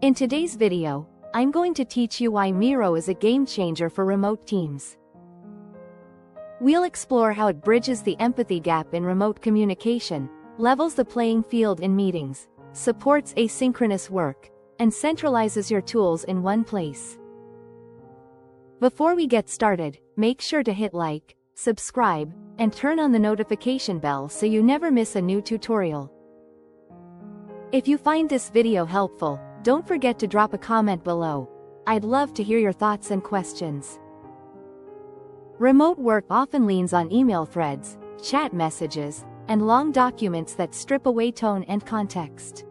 In today's video, I'm going to teach you why Miro is a game changer for remote teams. We'll explore how it bridges the empathy gap in remote communication, levels the playing field in meetings, supports asynchronous work, and centralizes your tools in one place. Before we get started, make sure to hit like, subscribe, and turn on the notification bell so you never miss a new tutorial. If you find this video helpful, don't forget to drop a comment below. I'd love to hear your thoughts and questions. Remote work often leans on email threads, chat messages, and long documents that strip away tone and context.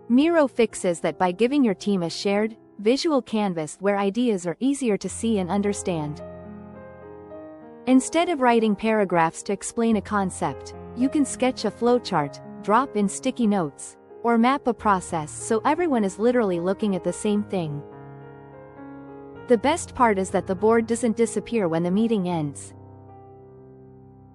Miro fixes that by giving your team a shared, visual canvas where ideas are easier to see and understand. Instead of writing paragraphs to explain a concept, you can sketch a flowchart, drop in sticky notes, or map a process so everyone is literally looking at the same thing. The best part is that the board doesn't disappear when the meeting ends.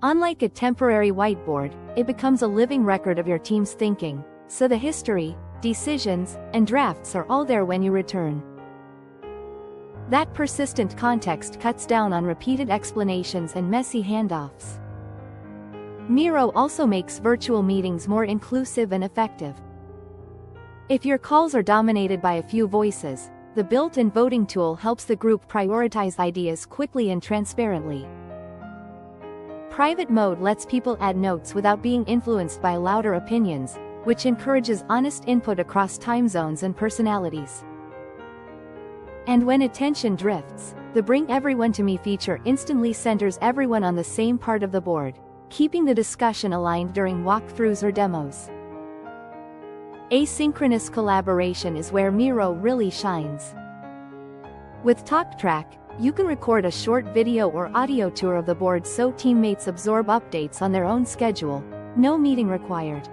Unlike a temporary whiteboard, it becomes a living record of your team's thinking, so the history, decisions, and drafts are all there when you return. That persistent context cuts down on repeated explanations and messy handoffs. Miro also makes virtual meetings more inclusive and effective. If your calls are dominated by a few voices, the built-in voting tool helps the group prioritize ideas quickly and transparently. Private mode lets people add notes without being influenced by louder opinions, which encourages honest input across time zones and personalities. And when attention drifts, the Bring Everyone to Me feature instantly centers everyone on the same part of the board, keeping the discussion aligned during walkthroughs or demos. Asynchronous collaboration is where Miro really shines. With TalkTrack, you can record a short video or audio tour of the board so teammates absorb updates on their own schedule, no meeting required.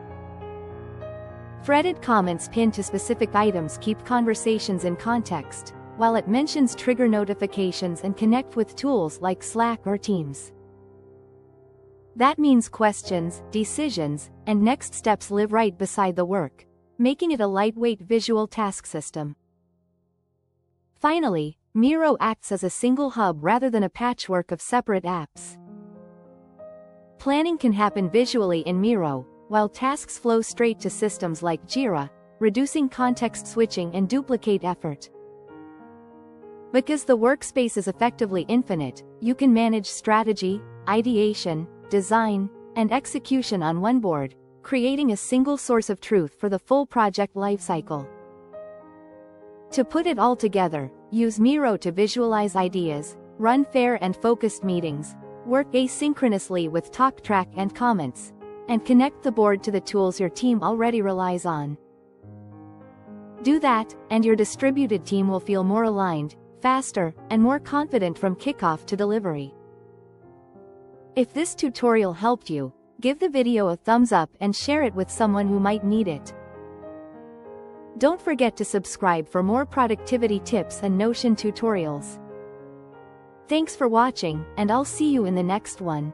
Threaded comments pinned to specific items keep conversations in context, while it mentions trigger notifications and connect with tools like Slack or Teams. That means questions, decisions, and next steps live right beside the work, making it a lightweight visual task system. Finally, Miro acts as a single hub rather than a patchwork of separate apps. Planning can happen visually in Miro, while tasks flow straight to systems like Jira, reducing context switching and duplicate effort. Because the workspace is effectively infinite, you can manage strategy, ideation, design, and execution on one board, creating a single source of truth for the full project lifecycle. To put it all together, use Miro to visualize ideas, run fair and focused meetings, work asynchronously with TalkTrack and comments, and connect the board to the tools your team already relies on. Do that, and your distributed team will feel more aligned, faster, and more confident from kickoff to delivery. If this tutorial helped you, give the video a thumbs up and share it with someone who might need it. Don't forget to subscribe for more productivity tips and Notion tutorials. Thanks for watching, and I'll see you in the next one.